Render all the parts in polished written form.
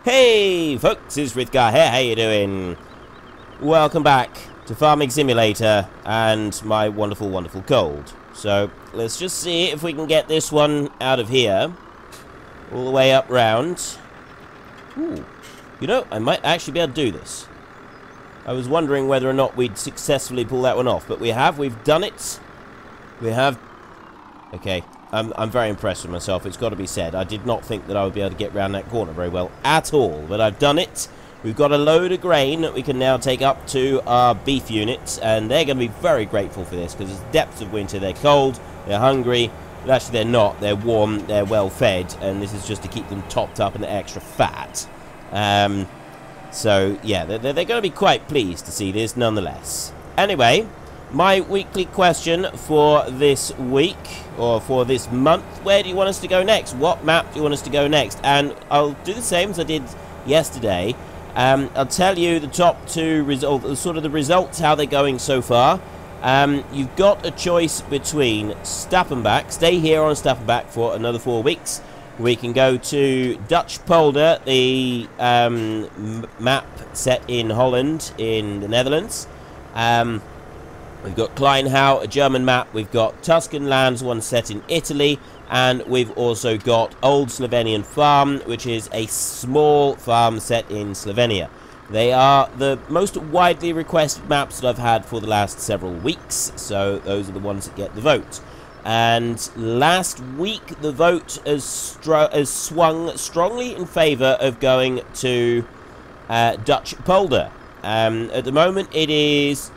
Hey folks, it's Rithgar here, how you doing? Welcome back to Farming Simulator and my wonderful, wonderful cold. So, let's just see if we can get this one out of here. All the way up round. Ooh, you know, I might actually be able to do this. I was wondering whether or not we'd successfully pull that one off, but we've done it. We have... Okay, I'm very impressed with myself, it's got to be said. I did not think that I would be able to get round that corner very well at all, but I've done it. We've got a load of grain that we can now take up to our beef units, and they're going to be very grateful for this, because it's the depths of winter, they're cold, they're hungry, but actually they're not, they're warm, they're well fed, and this is just to keep them topped up and extra fat. So, yeah, they're going to be quite pleased to see this nonetheless. Anyway, my weekly question for this week, or for this month, where do you want us to go next? What map do you want us to go next? And I'll do the same as I did yesterday. I'll tell you the top two results, sort of the results, how they're going so far. You've got a choice between Stappenbach, stay here on Stappenbach for another 4 weeks. We can go to Dutch Polder, the map set in Holland, in the Netherlands. We've got Kleinhau, a German map. We've got Tuscan Lands, one set in Italy. And we've also got Old Slovenian Farm, which is a small farm set in Slovenia. They are the most widely requested maps that I've had for the last several weeks. So those are the ones that get the vote. And last week, the vote has swung strongly in favour of going to Dutch Polder. At the moment, it's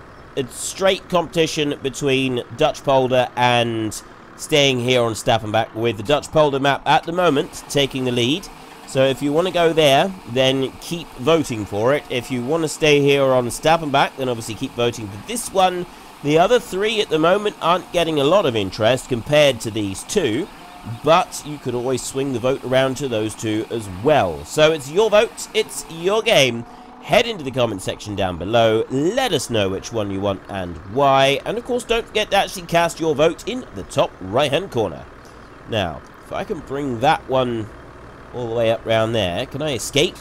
straight competition between Dutch Polder and staying here on Stappenbach, with the Dutch Polder map at the moment taking the lead. So if you want to go there, then keep voting for it. If you want to stay here on Stappenbach, then obviously keep voting for this one. The other three at the moment aren't getting a lot of interest compared to these two, but you could always swing the vote around to those two as well. So it's your vote, it's your game. Head into the comment section down below, let us know which one you want and why, and of course don't forget to actually cast your vote in the top right hand corner. Now, if I can bring that one all the way up round there, can I escape?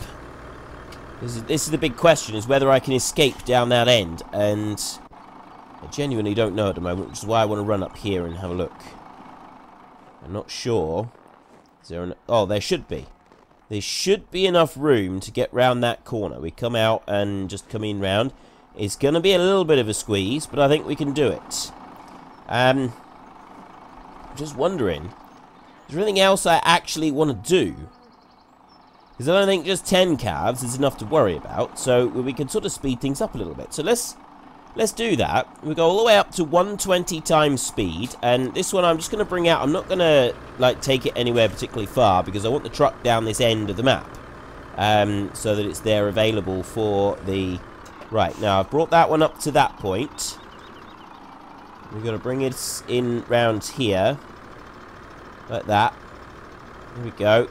This is the big question, is whether I can escape down that end, and I genuinely don't know at the moment, which is why I want to run up here and have a look. I'm not sure. Is there an... Oh, there should be. There should be enough room to get round that corner. We come out and just come in round. It's going to be a little bit of a squeeze, but I think we can do it. I'm just wondering, is there anything else I actually want to do? Because I don't think just 10 calves is enough to worry about, so we can sort of speed things up a little bit. So let's do that. We go all the way up to 120 times speed, and this one I'm just going to bring out. I'm not going to like take it anywhere particularly far, because I want the truck down this end of the map, so that it's there available for the... Right, now I've brought that one up to that point. We're going to bring it in round here, like that. There we go.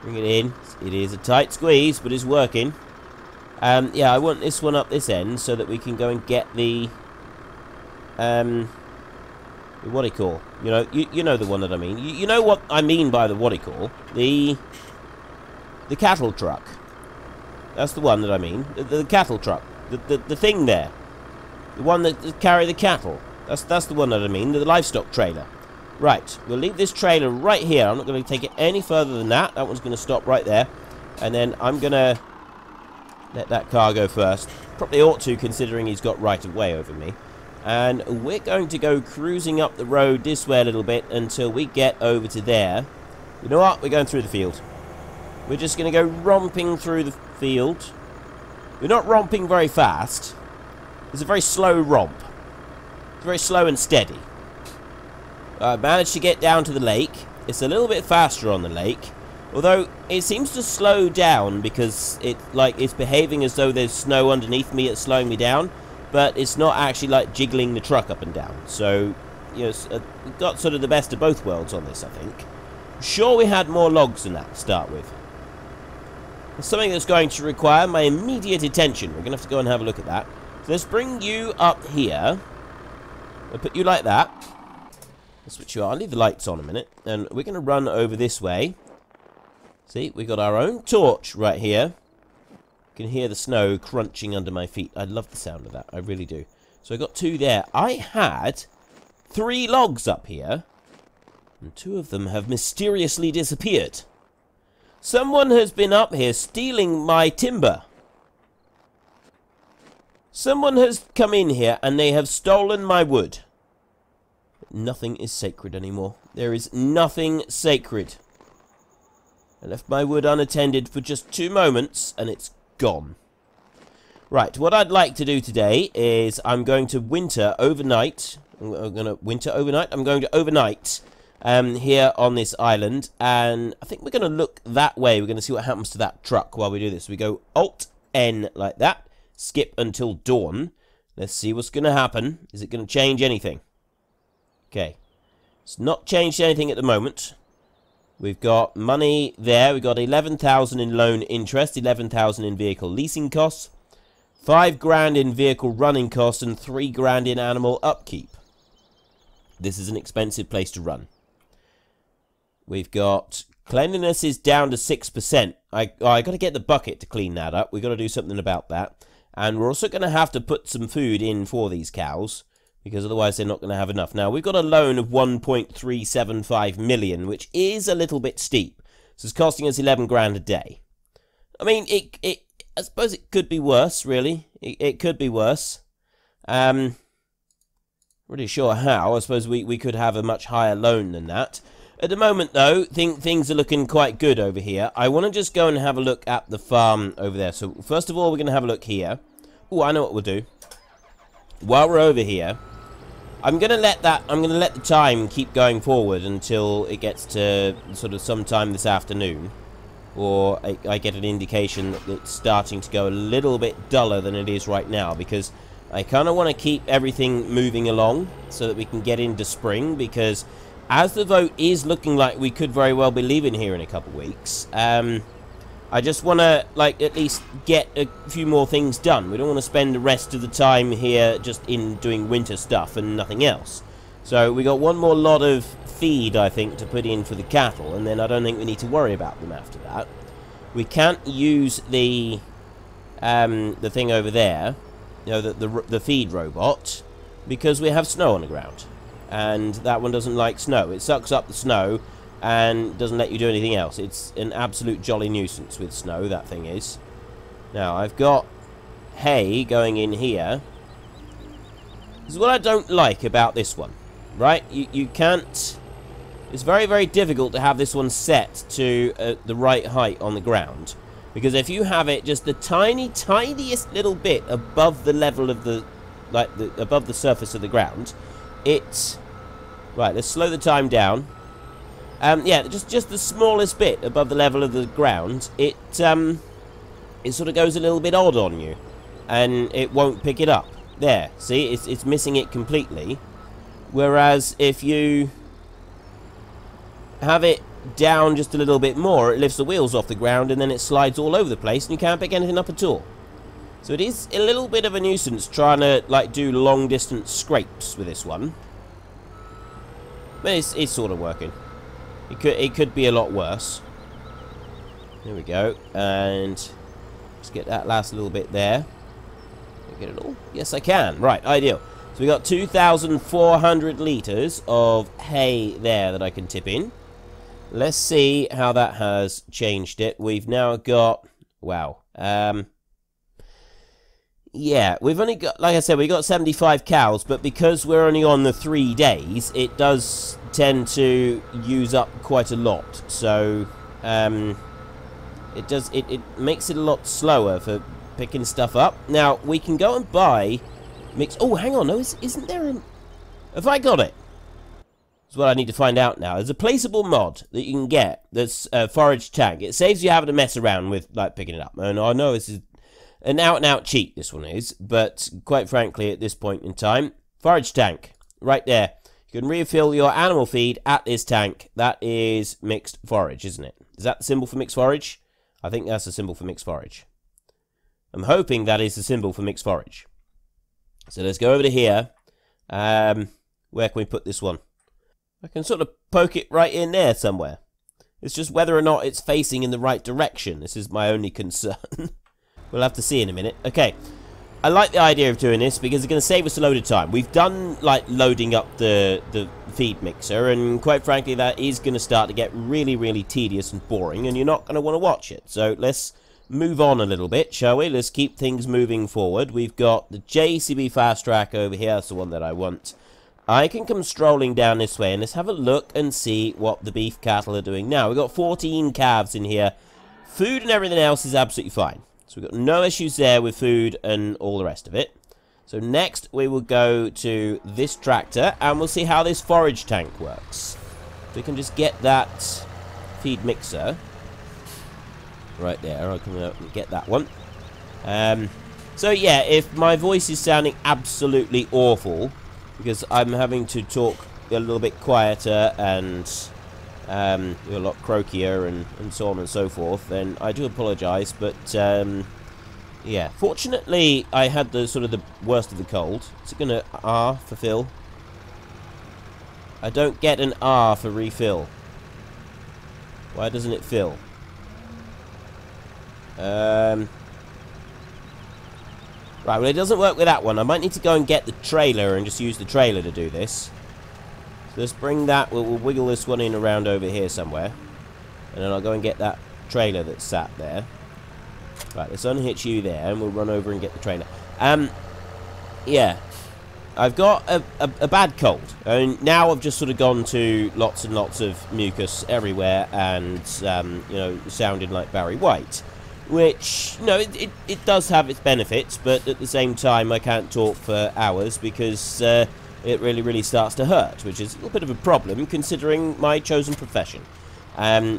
Bring it in. It is a tight squeeze, but it's working. Yeah, I want this one up this end so that we can go and get the what do you call? You know, you know the one that I mean. You know what I mean by the what do you call? The cattle truck. That's the one that I mean. The cattle truck. The thing there. The one that carry the cattle. That's the one that I mean. The livestock trailer. Right. We'll leave this trailer right here. I'm not going to take it any further than that. That one's going to stop right there. And then I'm going to let that car go first. Probably ought to, considering he's got right of way over me. And we're going to go cruising up the road this way a little bit until we get over to there. You know what? We're going through the field. We're just going to go romping through the field. We're not romping very fast. It's a very slow romp. It's very slow and steady. I managed to get down to the lake. It's a little bit faster on the lake. Although, it seems to slow down because it's behaving as though there's snow underneath me, it's slowing me down. But it's not actually, like, jiggling the truck up and down. So, you know, we've got sort of the best of both worlds on this, I think. I'm sure we had more logs than that to start with. It's something that's going to require my immediate attention. We're going to have to go and have a look at that. So let's bring you up here. I'll put you like that. Let's switch you on. I'll leave the lights on a minute. And we're going to run over this way. See, we got our own torch right here. You can hear the snow crunching under my feet. I love the sound of that. I really do. So I got 2 there. I had 3 logs up here, and 2 of them have mysteriously disappeared. Someone has been up here stealing my timber. Someone has come in here and they have stolen my wood. Nothing is sacred anymore. There is nothing sacred. I left my wood unattended for just 2 moments and it's gone. Right, what I'd like to do today is I'm going to winter overnight. I'm going to overnight here on this island, and I think we're going to look that way. We're going to see what happens to that truck while we do this. We go Alt-N like that, skip until dawn. Let's see what's going to happen. Is it going to change anything? Okay, it's not changed anything at the moment. We've got money there. We've got 11,000 in loan interest, 11,000 in vehicle leasing costs, 5 grand in vehicle running costs, and 3 grand in animal upkeep. This is an expensive place to run. We've got cleanliness is down to 6%. I got to get the bucket to clean that up. We've got to do something about that. And we're also going to have to put some food in for these cows, because otherwise they're not going to have enough. Now, we've got a loan of 1.375 million, which is a little bit steep. So it's costing us 11 grand a day. I mean, I suppose it could be worse, really. It could be worse. Really sure how. I suppose we could have a much higher loan than that. At the moment, though, things are looking quite good over here. I want to just go and have a look at the farm over there. So, first of all, we're going to have a look here. Oh, I know what we'll do. While we're over here, I'm going to let the time keep going forward until it gets to sort of sometime this afternoon. Or I get an indication that it's starting to go a little bit duller than it is right now, because I kind of want to keep everything moving along so that we can get into spring, because as the vote is looking like we could very well be leaving here in a couple of weeks, I just want to, like, at least get a few more things done. We don't want to spend the rest of the time here just in doing winter stuff and nothing else. So we got one more lot of feed, I think, to put in for the cattle, and then I don't think we need to worry about them after that. We can't use the thing over there, you know, the feed robot, because we have snow on the ground. And that one doesn't like snow. It sucks up the snow and doesn't let you do anything else. It's an absolute jolly nuisance with snow, that thing is. Now, I've got hay going in here. This is what I don't like about this one, right? You can't... It's very, very difficult to have this one set to the right height on the ground. Because if you have it just the tiniest little bit above the level of the... above the surface of the ground, it's... Right, let's slow the time down. Yeah, just the smallest bit above the level of the ground, it sort of goes a little bit odd on you, and it won't pick it up. There, see, it's missing it completely. Whereas if you have it down just a little bit more, it lifts the wheels off the ground, and then it slides all over the place, and you can't pick anything up at all. So it is a little bit of a nuisance trying to, like, do long-distance scrapes with this one. But it's sort of working. It could be a lot worse. There we go. And let's get that last little bit there. Can I get it all? Yes, I can. Right, ideal. So we got 2,400 litres of hay there that I can tip in. Let's see how that has changed it. We've now got... Wow. Yeah, we've only got, like I said, we got 75 cows, but because we're only on the 3 days, it does tend to use up quite a lot. So, it makes it a lot slower for picking stuff up. Now, we can go and buy mix. Oh, hang on, no, isn't there an... Have I got it? That's what I need to find out now. There's a placeable mod that you can get that's a forage tank. It saves you having to mess around with, like, picking it up. And I know this is an out-and-out cheat, this one is, but quite frankly, at this point in time, forage tank, right there. You can refill your animal feed at this tank. That is mixed forage, isn't it? Is that the symbol for mixed forage? I think that's the symbol for mixed forage. I'm hoping that is the symbol for mixed forage. So let's go over to here. Where can we put this one? I can sort of poke it right in there somewhere. It's just whether or not it's facing in the right direction. This is my only concern. We'll have to see in a minute. Okay. I like the idea of doing this because it's going to save us a load of time. We've done, like, loading up the feed mixer, and quite frankly, that is going to start to get really, really tedious and boring, and you're not going to want to watch it. So let's move on a little bit, shall we? Let's keep things moving forward. We've got the JCB Fast Track over here. That's the one that I want. I can come strolling down this way, and let's have a look and see what the beef cattle are doing now. We've got 14 calves in here. Food and everything else is absolutely fine. So we've got no issues there with food and all the rest of it. So next we will go to this tractor and we'll see how this forage tank works. We can just get that feed mixer right there. I'll come out and get that one. So yeah, if my voice is sounding absolutely awful because I'm having to talk a little bit quieter and a lot croakier and so on and so forth, then I do apologise, but yeah, fortunately I had the sort of the worst of the cold. Is it gonna R for fill? I don't get an R for refill. Why doesn't it fill? Right, well, it doesn't work with that one. I might need to go and get the trailer and just use the trailer to do this. Let's bring that, we'll wiggle this one in around over here somewhere. And then I'll go and get that trailer that's sat there. Right, let's unhitch you there and we'll run over and get the trailer. Yeah. I've got a bad cold. And now I've just sort of gone to lots and lots of mucus everywhere and, you know, sounding like Barry White. Which, you know, it does have its benefits, but at the same time I can't talk for hours because, it really, really starts to hurt, which is a little bit of a problem considering my chosen profession.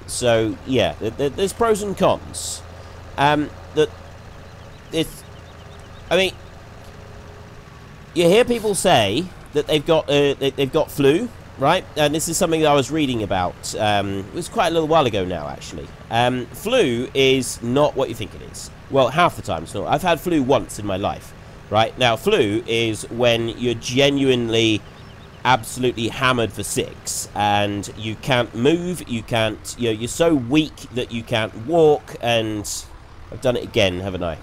So, yeah, there's pros and cons. I mean, you hear people say that they've got flu, right? And this is something that I was reading about. It was quite a little while ago now, actually. Flu is not what you think it is. Well, half the time it's not. I've had flu once in my life. Right, now flu is when you're genuinely absolutely hammered for 6 and you can't move, you can't, you know, you're so weak that you can't walk, and I've done it again, haven't I?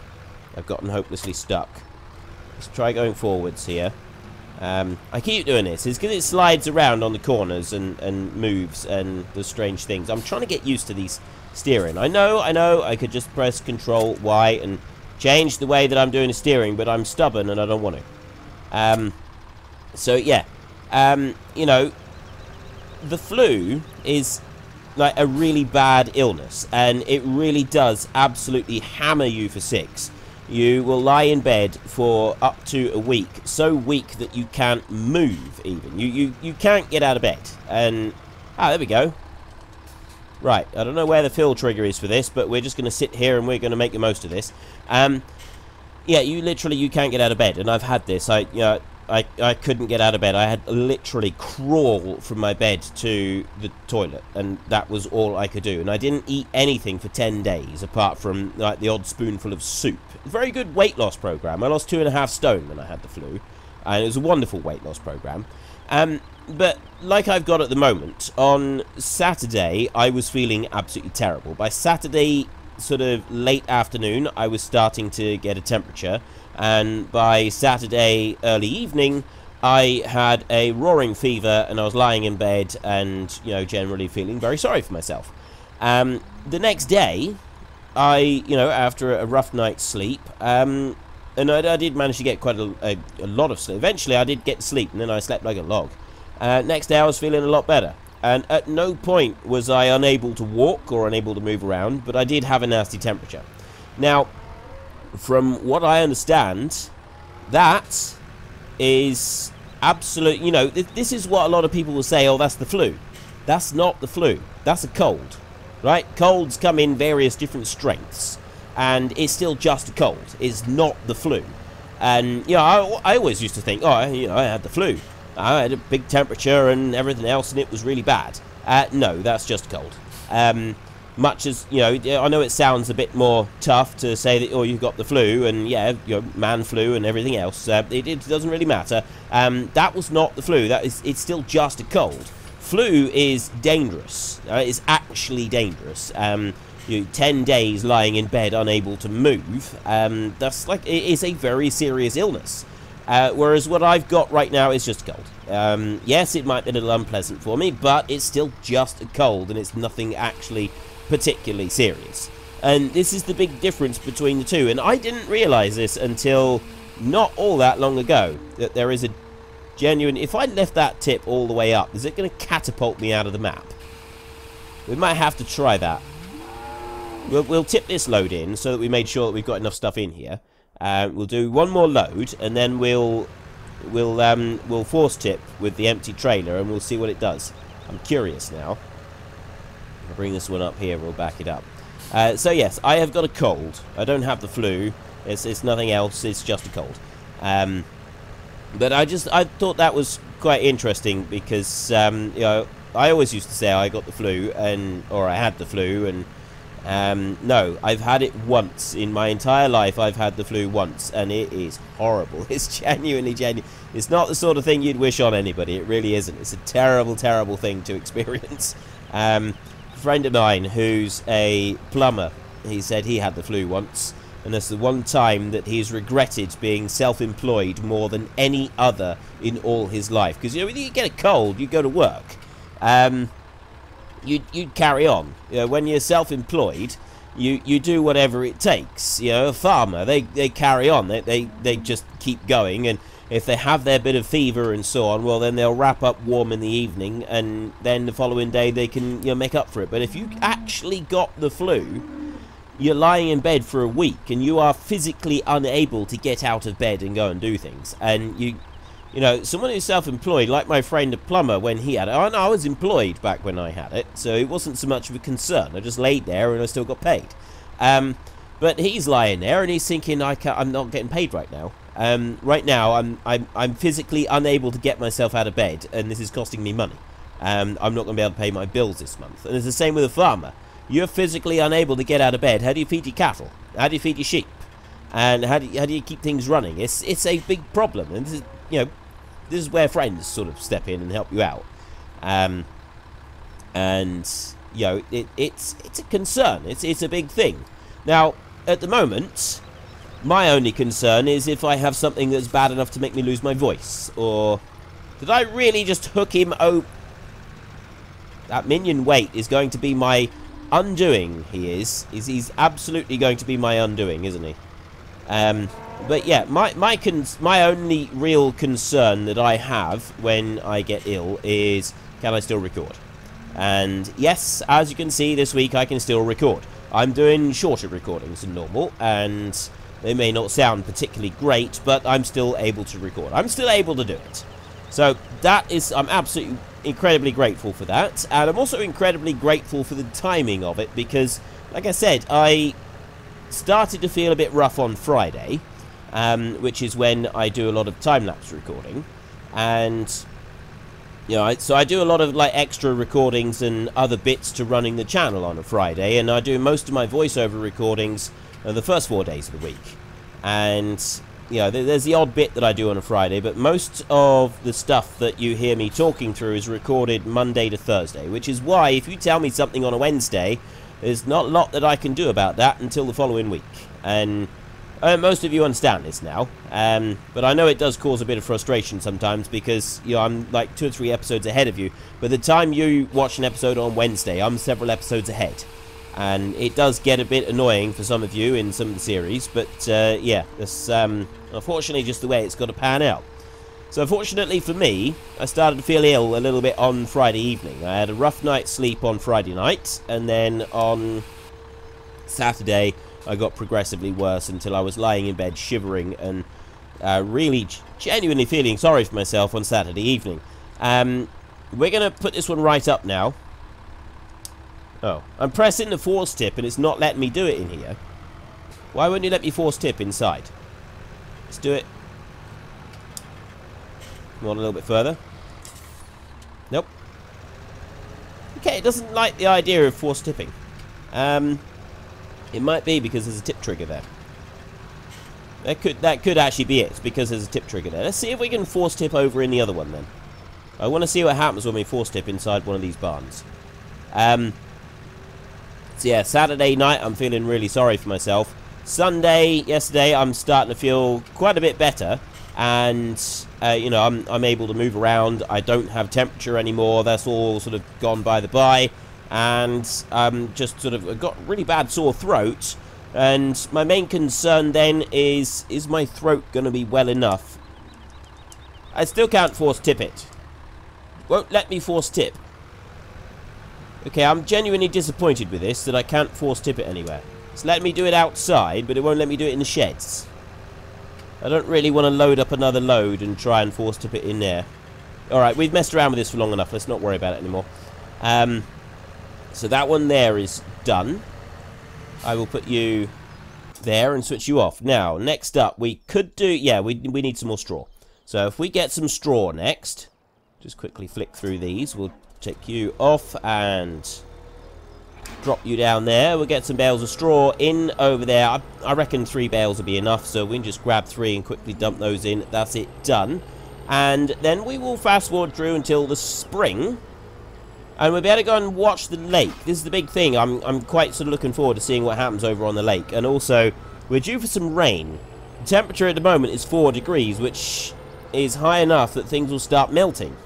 I've gotten hopelessly stuck. Let's try going forwards here. I keep doing this, it's because it slides around on the corners and moves and does strange things. I'm trying to get used to these steering. I know, I could just press Control Y and change the way that I'm doing the steering, but I'm stubborn and I don't want to. So yeah, you know, the flu is like a really bad illness, and it really does absolutely hammer you for 6. You will lie in bed for up to a week, so weak that you can't move even. You can't get out of bed. And there we go. Right, I don't know where the fill trigger is for this, but we're just going to sit here and we're going to make the most of this. Yeah, you can't get out of bed, and I've had this. I couldn't get out of bed. I had literally crawl from my bed to the toilet, and that was all I could do. And I didn't eat anything for 10 days, apart from like the odd spoonful of soup. Very good weight loss program. I lost 2.5 stone when I had the flu, and it was a wonderful weight loss program. But like I've got at the moment, on Saturday I was feeling absolutely terrible. By Saturday sort of late afternoon I was starting to get a temperature, and by Saturday early evening I had a roaring fever and I was lying in bed and, you know, generally feeling very sorry for myself. The next day you know, after a rough night's sleep, and I did manage to get quite a lot of sleep. Eventually I did get sleep and then I slept like a log. Next day I was feeling a lot better, and at no point was I unable to walk or unable to move around, but I did have a nasty temperature. Now, from what I understand, that is absolute, you know, this is what a lot of people will say, oh, that's the flu. That's not the flu, that's a cold, right? Colds come in various different strengths, and it's still just a cold, it's not the flu. And, you know, I always used to think, oh, you know, I had the flu. I had a big temperature and everything else, and it was really bad. No, that's just cold. Much as, you know, I know it sounds a bit more tough to say that, oh, you've got the flu, and yeah, you know, man flu and everything else. It doesn't really matter. That was not the flu. It's still just a cold. flu is dangerous. It's actually dangerous. 10 days lying in bed unable to move, that's like, it is a very serious illness. Whereas what I've got right now is just a cold. Yes, it might be a little unpleasant for me, but it's still just a cold, and it's nothing actually particularly serious. And this is the big difference between the two, and I didn't realise this until not all that long ago, that there is a genuine... If I left that tip all the way up, is it going to catapult me out of the map? We might have to try that. We'll tip this load in so that we made sure that we've got enough stuff in here. We'll do one more load, and then we'll force tip with the empty trailer, and we'll see what it does. I'm curious now. I'll bring this one up here. We'll back it up. So yes, I have got a cold. I don't have the flu. It's nothing else. It's just a cold. But I thought that was quite interesting because you know, I always used to say I got the flu or I had the flu, and no, I've had it once in my entire life. I've had the flu once, and it is horrible. It's genuinely it's not the sort of thing you'd wish on anybody. It really isn't. It's a terrible, terrible thing to experience. A friend of mine who's a plumber, he said he had the flu once, and that's the one time that he's regretted being self-employed more than any other in all his life. Because, you know, when you get a cold, you go to work. You'd carry on. You know, when you're self-employed, you do whatever it takes. You know, a farmer, they carry on. They just keep going, and if they have their bit of fever and so on, well, then they'll wrap up warm in the evening, and then the following day they can, you know, make up for it. But if you actually got the flu, you're lying in bed for a week, and you are physically unable to get out of bed and go and do things. And you know, someone who's self-employed, like my friend a plumber when he had it. I was employed back when I had it, so it wasn't so much of a concern. I just laid there and I still got paid. But he's lying there and he's thinking, I'm not getting paid right now. Right now, I'm physically unable to get myself out of bed, and this is costing me money. I'm not going to be able to pay my bills this month. And it's the same with a farmer. You're physically unable to get out of bed. How do you feed your cattle? How do you feed your sheep? And how do you keep things running? It's a big problem, and this is, you know, this is where friends sort of step in and help you out. And you know, it's a concern. It's a big thing. Now, at the moment, my only concern is if I have something that's bad enough to make me lose my voice, or did I really just hook him? Oh, that minion weight is going to be my undoing. He's absolutely going to be my undoing, isn't he? But yeah, my only real concern that I have when I get ill is, can I still record? And yes, as you can see, this week I can still record. I'm doing shorter recordings than normal, and they may not sound particularly great, but I'm still able to record. I'm still able to do it. So that is, I'm absolutely incredibly grateful for that, and I'm also incredibly grateful for the timing of it, because, like I said, I started to feel a bit rough on Friday, which is when I do a lot of time-lapse recording, and you know, so I do a lot of like extra recordings and other bits to running the channel on a Friday, and I do most of my voiceover recordings the first 4 days of the week. And you know, there's the odd bit that I do on a Friday, but most of the stuff that you hear me talking through is recorded Monday to Thursday, which is why if you tell me something on a Wednesday, there's not a lot that I can do about that until the following week. And most of you understand this now, but I know it does cause a bit of frustration sometimes, because you know, I'm like 2 or 3 episodes ahead of you. By the time you watch an episode on Wednesday, I'm several episodes ahead. And it does get a bit annoying for some of you in some of the series, but yeah, that's unfortunately just the way it's got to pan out. So fortunately for me, I started to feel ill a little bit on Friday evening. I had a rough night's sleep on Friday night, and then on Saturday I got progressively worse until I was lying in bed shivering and really genuinely feeling sorry for myself on Saturday evening. We're going to put this one right up now. Oh, I'm pressing the force tip and it's not letting me do it in here. Why won't you let me force tip inside? Let's do it. Come on a little bit further. Nope. Okay, it doesn't like the idea of force tipping. It might be because there's a tip trigger there. That could actually be it. It's because there's a tip trigger there. Let's see if we can force tip over in the other one then. I want to see what happens when we force tip inside one of these barns. So yeah, Saturday night, I'm feeling really sorry for myself. Sunday, yesterday, I'm starting to feel quite a bit better. And, you know, I'm able to move around. I don't have temperature anymore. That's all sort of gone by the by. And just sort of I've got really bad sore throat. And my main concern then is my throat going to be well enough? I still can't force tip it. Won't let me force tip. Okay, I'm genuinely disappointed with this, that I can't force tip it anywhere. It's letting me do it outside, but it won't let me do it in the sheds. I don't really want to load up another load and try and force tip it in there. Alright, we've messed around with this for long enough. Let's not worry about it anymore. So that one there is done. I will put you there and switch you off. Now, next up, we could do... Yeah, we need some more straw. So if we get some straw next, just quickly flick through these. We'll take you off and drop you down there. We'll get some bales of straw in over there. I reckon 3 bales will be enough, so we can just grab 3 and quickly dump those in. That's it, done. And then we will fast forward through until the spring, and we'll be able to go and watch the lake. This is the big thing. I'm quite sort of looking forward to seeing what happens over on the lake. And also, we're due for some rain. The temperature at the moment is 4 degrees, which is high enough that things will start melting.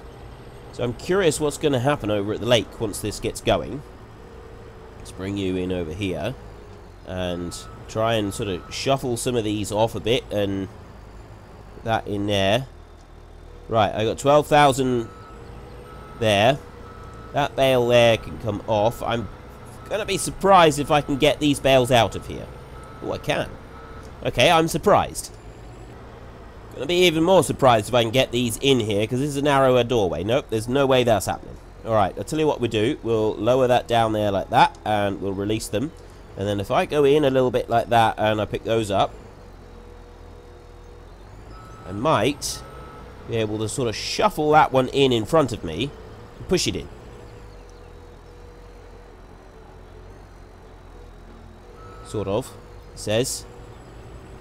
So I'm curious what's going to happen over at the lake once this gets going. Let's bring you in over here and try and sort of shuffle some of these off a bit and put that in there. Right, I got 12,000 there. That bale there can come off. I'm going to be surprised if I can get these bales out of here. Oh, I can. Okay, I'm surprised. Gonna be even more surprised if I can get these in here, because this is a narrower doorway. Nope, there's no way that's happening. Alright, I'll tell you what we do. We'll lower that down there like that, and we'll release them. And then if I go in a little bit like that, and I pick those up, I might be able to sort of shuffle that one in front of me, and push it in. Sort of, it says.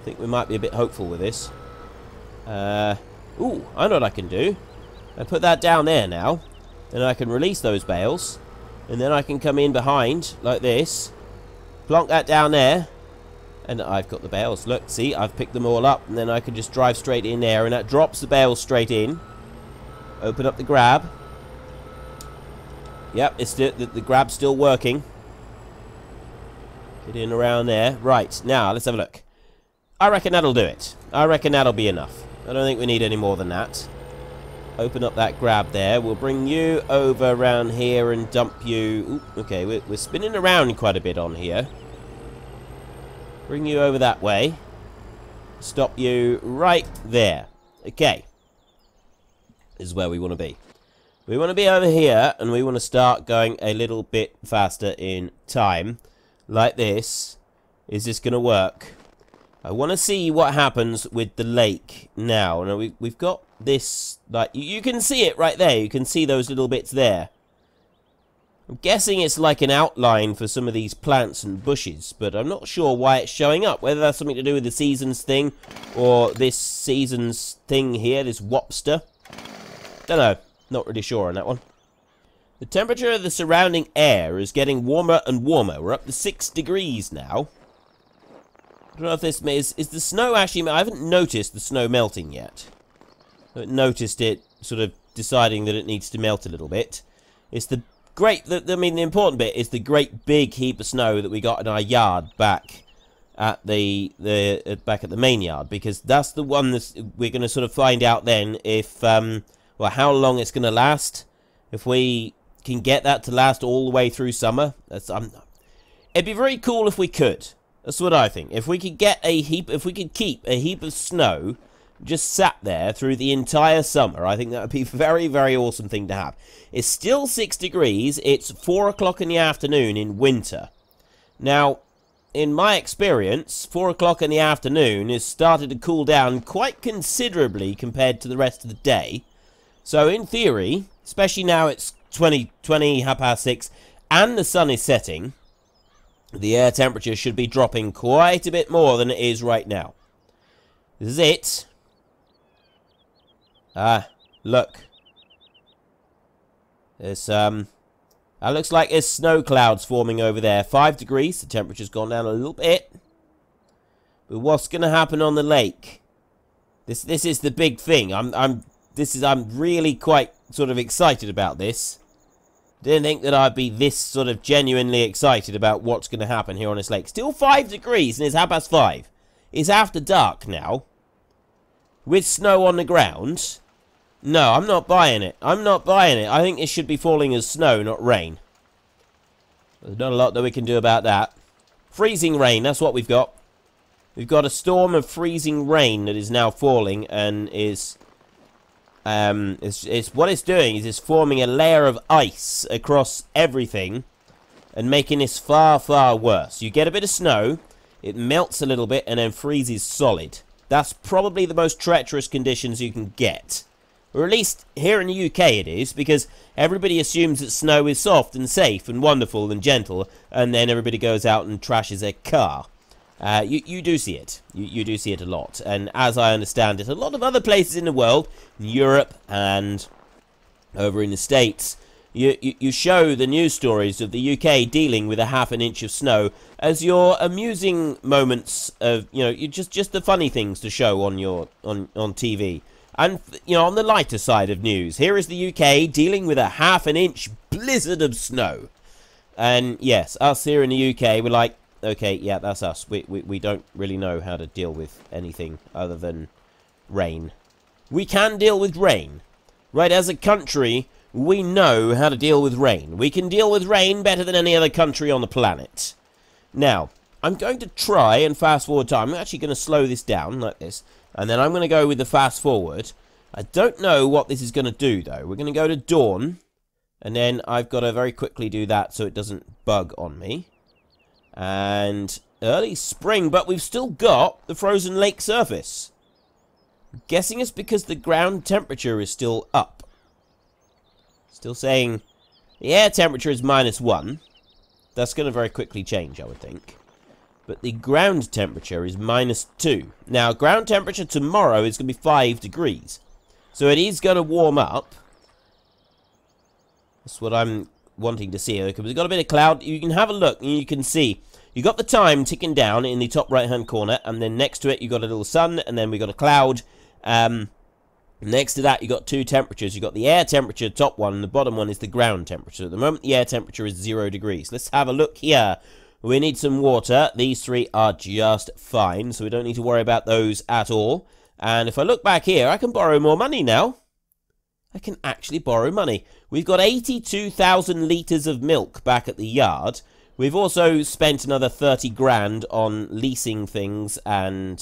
I think we might be a bit hopeful with this. Ooh, I know what I can do. I put that down there now. Then I can release those bales. And then I can come in behind, like this. Plonk that down there. And I've got the bales. Look, see, I've picked them all up. And then I can just drive straight in there. And that drops the bales straight in. Open up the grab. Yep, it's still, the grab's still working. Get in around there. Right, now, let's have a look. I reckon that'll do it. I reckon that'll be enough. I don't think we need any more than that. Open up that grab there. We'll bring you over around here and dump you... Ooh, okay, we're spinning around quite a bit on here. Bring you over that way. Stop you right there. Okay. This is where we want to be. We want to be over here, and we want to start going a little bit faster in time. Like this. Is this going to work? I want to see what happens with the lake now. Now, we've got this, like, you can see it right there. You can see those little bits there. I'm guessing it's like an outline for some of these plants and bushes, but I'm not sure why it's showing up. Whether that's something to do with the seasons thing, or this seasons thing here, this wopster. Don't know. Not really sure on that one. The temperature of the surrounding air is getting warmer and warmer. We're up to 6 degrees now. I don't know if this is the snow actually... I haven't noticed the snow melting yet. I haven't noticed it sort of deciding that it needs to melt a little bit. It's the great... I mean, the important bit is the great big heap of snow that we got in our yard back at the main yard. Because that's the one that we're going to sort of find out then if... well, how long it's going to last. If we can get that to last all the way through summer. It'd be very cool if we could. That's what I think. If we could get a heap, if we could keep a heap of snow just sat there through the entire summer, I think that would be a very, very awesome thing to have. It's still 6 degrees. It's 4 o'clock in the afternoon in winter. Now, in my experience, 4 o'clock in the afternoon has started to cool down quite considerably compared to the rest of the day. So, in theory, especially now it's 20, 6:30, and the sun is setting, the air temperature should be dropping quite a bit more than it is right now. This is it. Ah, look. There's, that looks like there's snow clouds forming over there. 5 degrees. The temperature's gone down a little bit. But what's going to happen on the lake? This is the big thing. I'm really quite sort of excited about this. Didn't think that I'd be this sort of genuinely excited about what's going to happen here on this lake. Still 5 degrees and it's 5:30. It's after dark now. With snow on the ground. No, I'm not buying it. I'm not buying it. I think it should be falling as snow, not rain. There's not a lot that we can do about that. Freezing rain, that's what we've got. We've got a storm of freezing rain that is now falling and is... what it's doing is it's forming a layer of ice across everything and making this far, far worse. You get a bit of snow, it melts a little bit and then freezes solid. That's probably the most treacherous conditions you can get. Or at least here in the UK it is, because everybody assumes that snow is soft and safe and wonderful and gentle, and then everybody goes out and trashes their car. You do see it. You do see it a lot. And as I understand it, a lot of other places in the world, in Europe and over in the States, you show the news stories of the UK dealing with a ½ an inch of snow as your amusing moments of, you know, just the funny things to show on your on TV. And, you know, on the lighter side of news, here is the UK dealing with a ½ an inch blizzard of snow. And yes, us here in the UK, we're like, okay, yeah, that's us. We don't really know how to deal with anything other than rain. We can deal with rain. Right, as a country, we know how to deal with rain. We can deal with rain better than any other country on the planet. Now, I'm going to try and fast forward time. I'm actually going to slow this down like this. And then I'm going to go with the fast forward. I don't know what this is going to do, though. We're going to go to dawn. And then I've got to very quickly do that so it doesn't bug on me. And early spring, but we've still got the frozen lake surface. I'm guessing it's because the ground temperature is still up. Still saying the air temperature is -1. That's going to very quickly change, I would think. But the ground temperature is -2. Now, ground temperature tomorrow is going to be 5 degrees. So it is going to warm up. That's what I'm wanting to see. Okay, we've got a bit of cloud. You can have a look and you can see. You got the time ticking down in the top right-hand corner. And then next to it, you got a little sun. And then we got a cloud. Next to that, you got 2 temperatures. You got the air temperature, top one. And the bottom one is the ground temperature. At the moment, the air temperature is 0 degrees. Let's have a look here. We need some water. These 3 are just fine, so we don't need to worry about those at all. And if I look back here, I can borrow more money now. I can actually borrow money. We've got 82,000 litres of milk back at the yard. We've also spent another 30 grand on leasing things and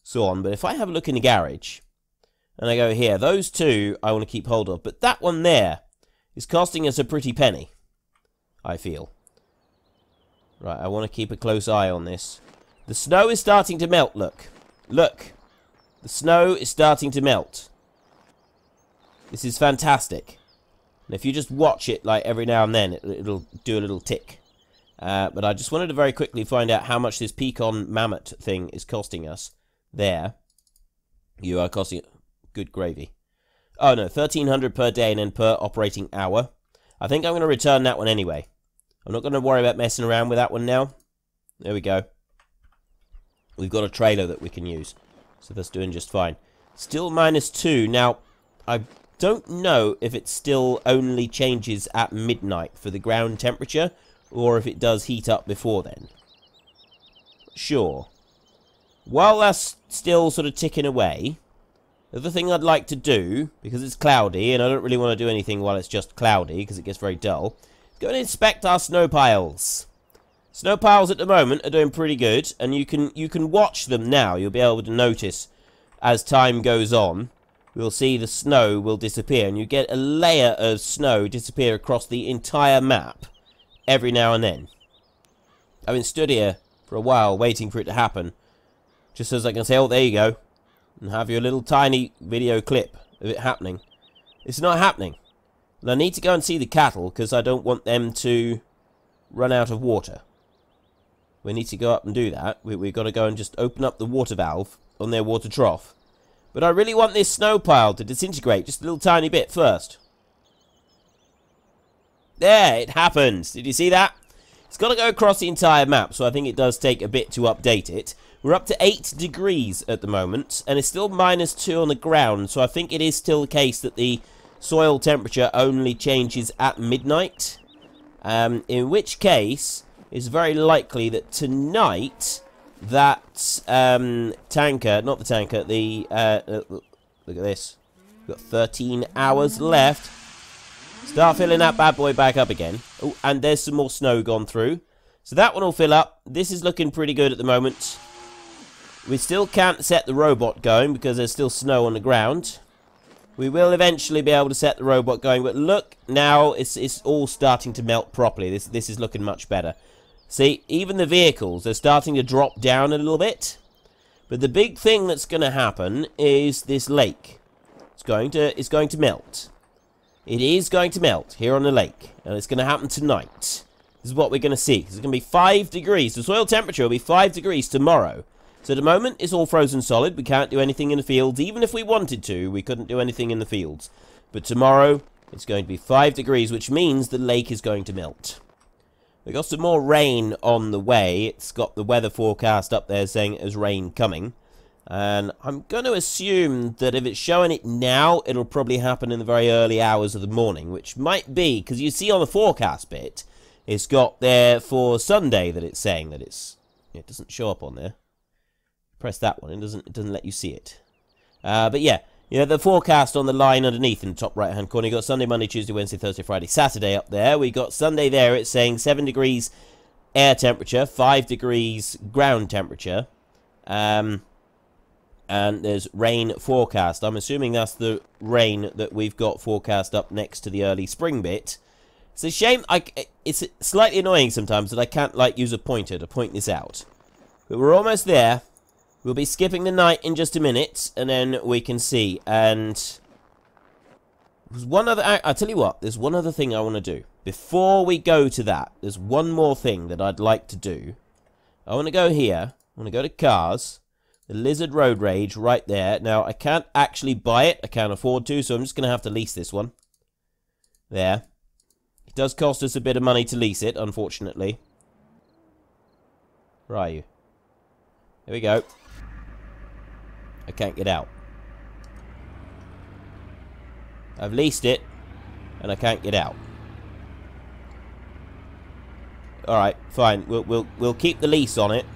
so on. But if I have a look in the garage, and I go here, those 2 I want to keep hold of. But that one there is costing us a pretty penny, I feel. Right, I want to keep a close eye on this. The snow is starting to melt, look. Look. The snow is starting to melt. This is fantastic. And if you just watch it, like, every now and then, it'll do a little tick. But I just wanted to very quickly find out how much this pecan mammoth thing is costing us. There. You are costing... Good gravy. Oh, no, 1,300 per day and then per operating hour. I think I'm going to return that one anyway. I'm not going to worry about messing around with that one now. There we go. We've got a trailer that we can use. So that's doing just fine. Still -2. Now, I don't know if it still only changes at midnight for the ground temperature, or if it does heat up before then. Sure. While that's still sort of ticking away, the other thing I'd like to do, because it's cloudy, and I don't really want to do anything while it's just cloudy, because it gets very dull, go and inspect our snow piles. Snow piles at the moment are doing pretty good, and you can watch them now. You'll be able to notice as time goes on. We'll see the snow will disappear, and you get a layer of snow disappear across the entire map every now and then. I've been stood here for a while waiting for it to happen, just so as I can say, oh, there you go, and have your little tiny video clip of it happening. It's not happening. And I need to go and see the cattle, because I don't want them to run out of water. We need to go up and do that. We've got to go and just open up the water valve on their water trough. But I really want this snow pile to disintegrate just a little tiny bit first. There, it happens. Did you see that? It's got to go across the entire map, so I think it does take a bit to update it. We're up to 8 degrees at the moment, and it's still -2 on the ground, so I think it is still the case that the soil temperature only changes at midnight. In which case, it's very likely that tonight, that tanker, not the tanker, the, look at this. We've got 13 hours left. Start filling that bad boy back up again. Oh, and there's some more snow gone through. So that one will fill up. This is looking pretty good at the moment. We still can't set the robot going because there's still snow on the ground. We will eventually be able to set the robot going, but look, now it's all starting to melt properly. This is looking much better. See, even the vehicles are starting to drop down a little bit. But the big thing that's going to happen is this lake. It's going to melt. It is going to melt here on the lake, and it's going to happen tonight. This is what we're going to see. It's going to be 5 degrees. The soil temperature will be 5 degrees tomorrow. So at the moment, it's all frozen solid. We can't do anything in the fields. Even if we wanted to, we couldn't do anything in the fields. But tomorrow, it's going to be 5 degrees, which means the lake is going to melt. We've got some more rain on the way. It's got the weather forecast up there saying there's rain coming. And I'm going to assume that if it's showing it now, it'll probably happen in the very early hours of the morning, which might be, because you see on the forecast bit, it's got there for Sunday that it's saying that it's... It doesn't show up on there. Press that one, it doesn't let you see it. But yeah, the forecast on the line underneath in the top right hand corner, you got Sunday, Monday, Tuesday, Wednesday, Thursday, Friday, Saturday up there. We got Sunday there, it's saying 7 degrees air temperature, 5 degrees ground temperature, and there's rain forecast. I'm assuming that's the rain that we've got forecast up next to the early spring bit. It's a shame, it's slightly annoying sometimes that I can't use a pointer to point this out. But we're almost there. We'll be skipping the night in just a minute, and then we can see. And there's one other... I'll tell you what, there's one other thing I want to do. Before we go to that, there's one more thing that I'd like to do. I want to go here. I want to go to cars. The Lizard Road Rage right there. Now, I can't actually buy it. I can't afford to, so I'm just going to have to lease this one. There. It does cost us a bit of money to lease it, unfortunately. Where are you? There we go. I can't get out. I've leased it, and I can't get out. Alright, fine. We'll keep the lease on it.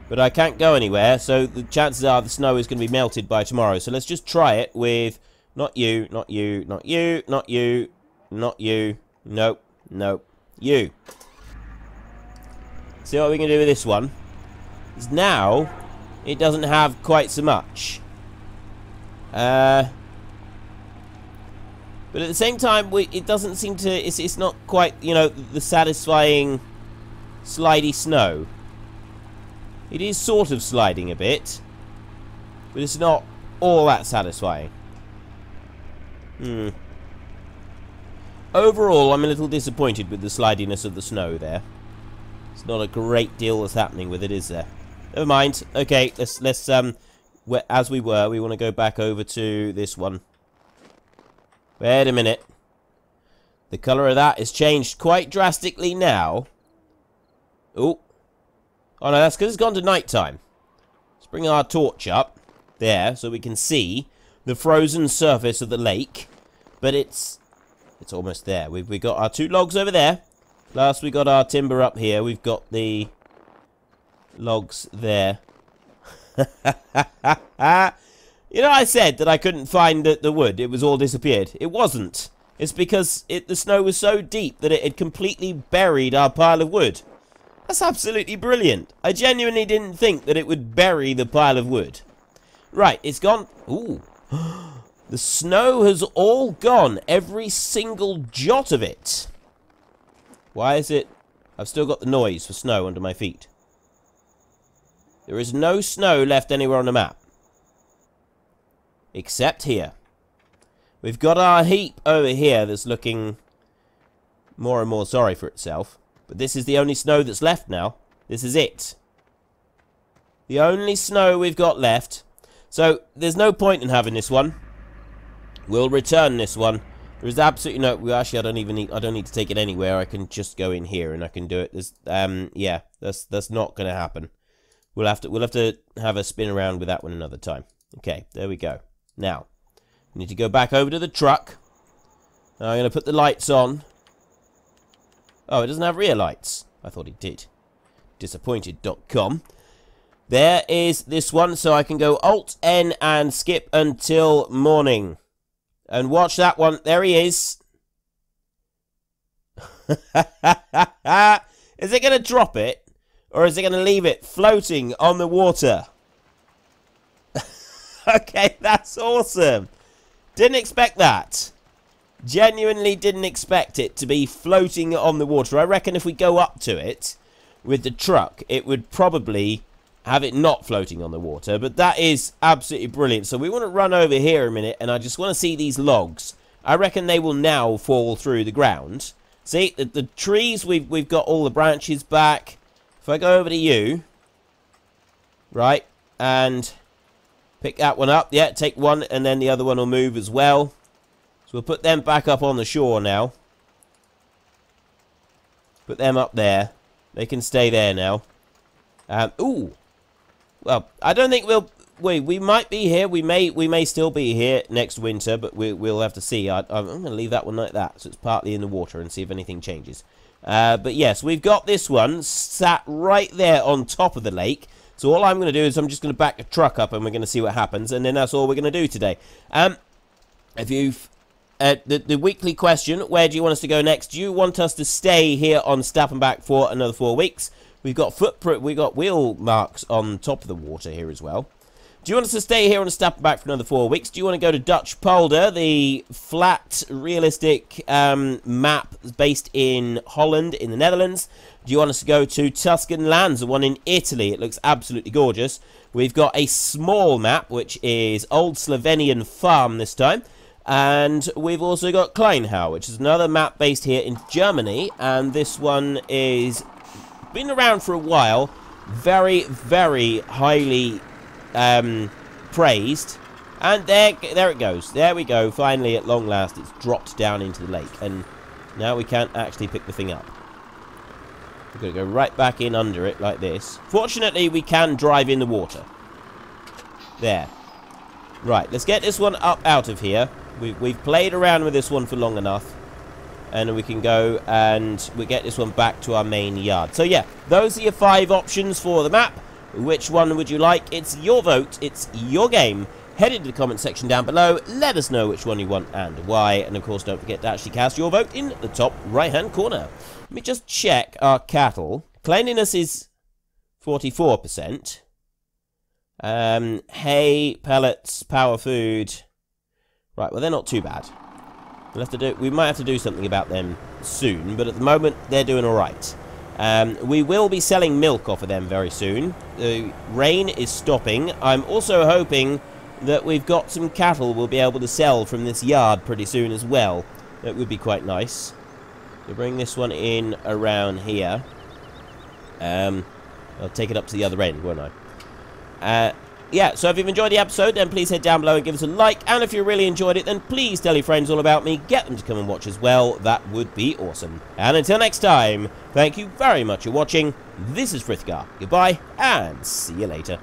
But I can't go anywhere, so the chances are the snow is going to be melted by tomorrow. So let's just try it with... Not you, not you, not you, not you, not you. Nope, nope. You. See what we can do with this one. Because now, it doesn't have quite so much. But at the same time, it doesn't seem to... It's not quite, the satisfying slidey snow. It is sort of sliding a bit. But it's not all that satisfying. Overall, I'm a little disappointed with the slidiness of the snow there. It's not a great deal that's happening with it, is there? Never mind. Okay, let's as we want to go back over to this one. Wait a minute. The colour of that has changed quite drastically now. Oh. Oh no, that's because it's gone to night time. Let's bring our torch up there so we can see the frozen surface of the lake. But it's almost there. We've got our 2 logs over there. Plus we got our timber up here. We've got the logs there. I said that I couldn't find the wood. It was all disappeared. It wasn't. It's because the snow was so deep that it had completely buried our pile of wood. That's absolutely brilliant. I genuinely didn't think that it would bury the pile of wood. Right, it's gone. Ooh. The snow has all gone. Every single jot of it. Why is it... I've still got the noise for snow under my feet. There is no snow left anywhere on the map. Except here. We've got our heap over here that's looking more and more sorry for itself. But this is the only snow that's left now. This is it. The only snow we've got left. So, there's no point in having this one. We'll return this one There is absolutely no... Well, actually, I don't need to take it anywhere. I can just go in here and I can do it. There's, yeah, that's not going to happen. We'll have to have a spin around with that one another time. Okay, there we go. Now, we need to go back over to the truck. Now I'm going to put the lights on. Oh, it doesn't have rear lights. I thought it did. Disappointed.com. There is this one, so I can go Alt-N and skip until morning. And watch that one. There he is. Is it going to drop it? Or is it going to leave it floating on the water? Okay, that's awesome. Didn't expect that. Genuinely didn't expect it to be floating on the water. I reckon if we go up to it with the truck, it would probably have it not floating on the water. But that is absolutely brilliant. So we want to run over here a minute, and I just want to see these logs. I reckon they will now fall through the ground. See, the trees, we've got all the branches back. If I go over to you, right, and pick that one up. Yeah, take one, and then the other one will move as well. So we'll put them back up on the shore now. Put them up there. They can stay there now. Ooh. Well, I don't think we might be here. We may still be here next winter, but we'll have to see. I'm going to leave that one like that, so it's partly in the water, and see if anything changes. But yes, we've got this one sat right there on top of the lake. So all I'm going to do is I'm just going to back the truck up, and we're going to see what happens, and then that's all we're going to do today. If you've the weekly question, where do you want us to go next? Do you want us to stay here on Stappenbach for another 4 weeks? We've got footprint, we've got wheel marks on top of the water here as well. Do you want us to stay here on Stappenbach for another 4 weeks? Do you want to go to Dutch Polder, the flat, realistic map based in Holland, in the Netherlands? Do you want us to go to Tuscan Lands, the one in Italy? It looks absolutely gorgeous. We've got a small map, which is Old Slovenian Farm this time. And we've also got Kleinhau, which is another map based here in Germany. And this one is been around for a while. Very, very highly praised. And there it goes. There we go. Finally, at long last, it's dropped down into the lake. And now we can't actually pick the thing up. We're going to go right back in under it like this. Fortunately, we can drive in the water. There. Right, let's get this one up out of here. We've played around with this one for long enough. And we can go and we get this one back to our main yard. So yeah, those are your 5 options for the map. Which one would you like? It's your vote. It's your game. Head into the comment section down below. Let us know which one you want and why. And of course, don't forget to actually cast your vote in the top right-hand corner. Let me just check our cattle. Cleanliness is 44%. Hay, pellets, power food. Right, well, they're not too bad. We might have to do something about them soon, but at the moment, they're doing all right. We will be selling milk off of them very soon. The rain is stopping. I'm also hoping that we've got some cattle we'll be able to sell from this yard pretty soon as well. That would be quite nice. We'll bring this one in around here. I'll take it up to the other end, won't I? Yeah, so if you've enjoyed the episode, then please head down below and give us a like. And if you really enjoyed it, then please tell your friends all about me. Get them to come and watch as well. That would be awesome. And until next time, thank you very much for watching. This is Frithgar. Goodbye, and see you later.